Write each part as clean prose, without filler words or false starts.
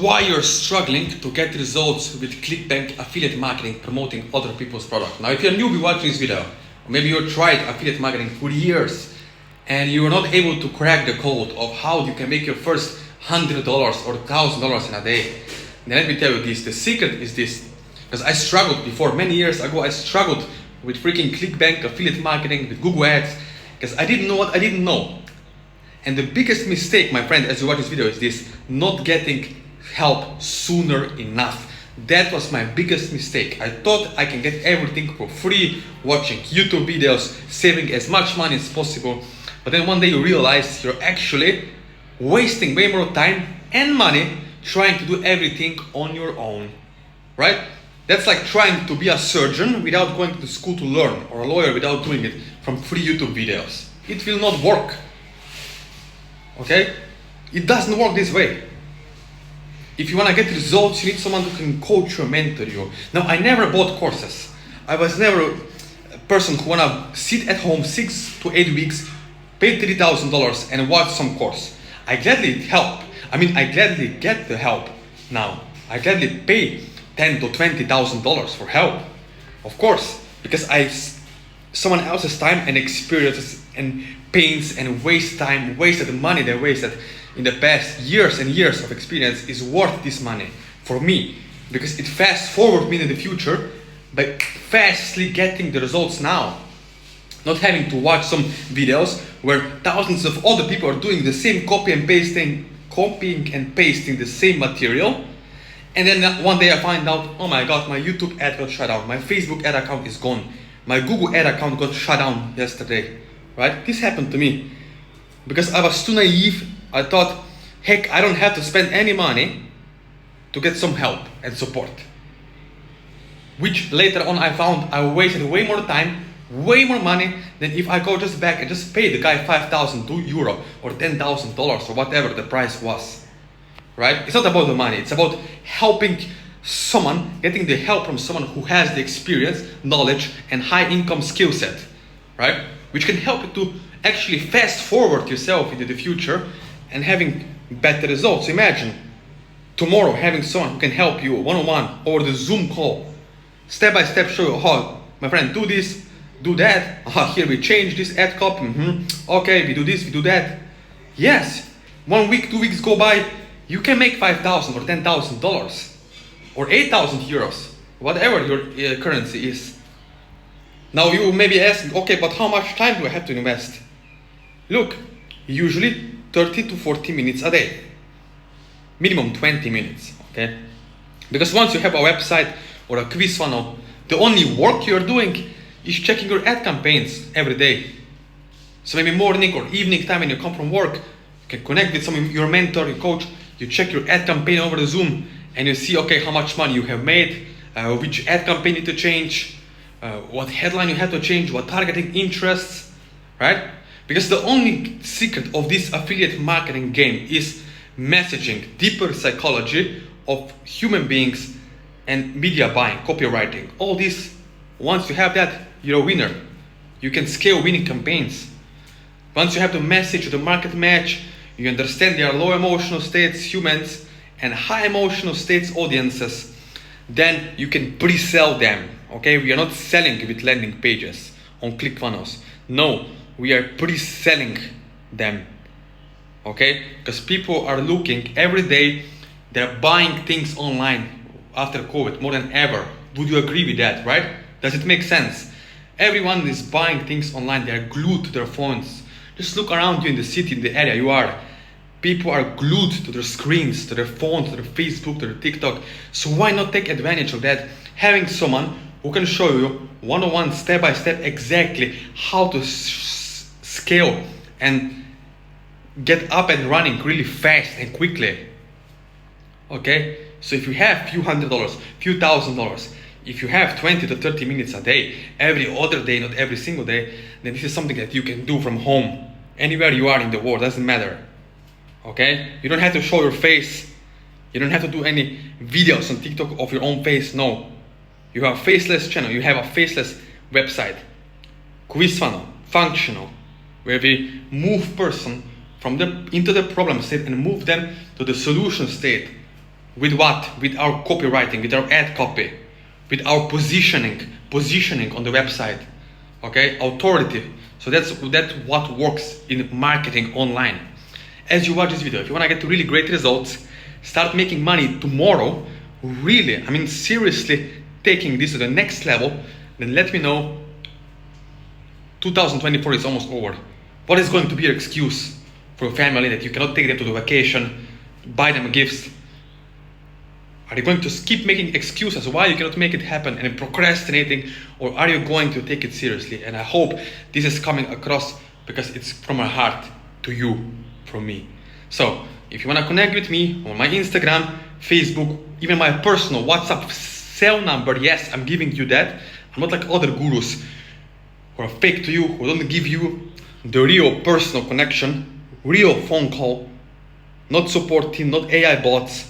Why you're struggling to get results with ClickBank affiliate marketing promoting other people's product. Now, if you're a newbie watching this video, or maybe you tried affiliate marketing for years and you are not able to crack the code of how you can make your first $100 or $1,000 in a day, then let me tell you this, the secret is this. Because I struggled before, many years ago, I struggled with freaking ClickBank affiliate marketing, with Google Ads, because I didn't know what I didn't know. And the biggest mistake, my friend, as you watch this video, is this: not getting help sooner enough. That was my biggest mistake. I thought I can get everything for free, watching YouTube videos, saving as much money as possible. But then one day you realize you're actually wasting way more time and money trying to do everything on your own, right? That's like trying to be a surgeon without going to school to learn, or a lawyer without doing it from free YouTube videos. It will not work. Okay? It doesn't work this way. If you want to get results, you need someone who can coach you, mentor you. Now, I never bought courses. I was never a person who want to sit at home 6 to 8 weeks, pay $3,000 and watch some course. I gladly help. I gladly get the help now. I gladly pay $10,000 to $20,000 for help. Of course, because someone else's time and experiences and pains and wasted money they wasted in the past years and years of experience is worth this money for me, because it fast forward me in the future by fastly getting the results now, not having to watch some videos where thousands of other people are doing the same copying and pasting the same material, and then one day I find out, oh my god, my YouTube ad got shut down, my Facebook ad account is gone, my Google ad account got shut down yesterday, right? This happened to me because I was too naive. I thought, heck, I don't have to spend any money to get some help and support. Which later on I found I wasted way more time, way more money than if I go just back and just pay the guy 5,000 euro or $10,000 or whatever the price was. Right? It's not about the money, it's about helping someone, getting the help from someone who has the experience, knowledge, and high income skill set. Right? Which can help you to actually fast forward yourself into the future and having better results. Imagine tomorrow having someone who can help you one-on-one over the Zoom call, step by step, show you, oh, my friend, do this, do that, here we change this ad copy, okay, we do this, we do that. Yes, 1 week, 2 weeks go by, you can make $5,000 or $10,000 or 8,000 euros, whatever your currency is. Now you may be asking, okay, but how much time do I have to invest? Look, usually 30 to 40 minutes a day, minimum 20 minutes, okay? Because once you have a website or a quiz funnel, the only work you're doing is checking your ad campaigns every day. So maybe morning or evening time when you come from work, you can connect with your mentor, your coach, you check your ad campaign over the Zoom and you see, okay, how much money you have made, which ad campaign you need to change, what headline you have to change, what targeting interests, right? Because the only secret of this affiliate marketing game is messaging, deeper psychology of human beings and media buying, copywriting. All this, once you have that, you're a winner. You can scale winning campaigns. Once you have the message, the market match, you understand there are low emotional states, humans, and high emotional states, audiences, then you can pre-sell them. Okay, we are not selling with landing pages on ClickFunnels. No, we are pre-selling them. Okay, because people are looking every day, they're buying things online after COVID more than ever. Would you agree with that, right? Does it make sense? Everyone is buying things online, they're glued to their phones. Just look around you in the city, in the area you are. People are glued to their screens, to their phones, to their Facebook, to their TikTok. So why not take advantage of that? Having someone who can show you one-on-one, step-by-step, exactly how to scale and get up and running really fast and quickly. Okay? So if you have few $100s, few $1,000s, if you have 20 to 30 minutes a day, every other day, not every single day, then this is something that you can do from home, anywhere you are in the world, doesn't matter. Okay? You don't have to show your face. You don't have to do any videos on TikTok of your own face, no. You have a faceless channel, you have a faceless website. Quiz funnel, functional, where we move person from into the problem state and move them to the solution state With what? With our copywriting, with our ad copy, with our positioning on the website. Okay, authority. So that's what works in marketing online. As you watch this video, if you want to get really great results, start making money tomorrow, really, I mean seriously taking this to the next level, then let me know. 2024 is almost over. What is going to be your excuse for your family that you cannot take them to the vacation, buy them gifts? Are you going to keep making excuses why you cannot make it happen and procrastinating, or are you going to take it seriously? And I hope this is coming across because it's from my heart to you, from me. So if you want to connect with me on my Instagram, Facebook, even my personal WhatsApp cell number, yes, I'm giving you that. I'm not like other gurus who are fake to you, who don't give you the real personal connection, real phone call, not support team, not AI bots,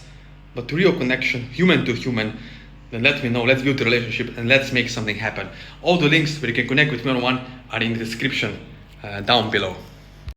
but real connection, human to human. Then let me know, let's build a relationship and let's make something happen. All the links where you can connect with me one-on-one are in the description down below.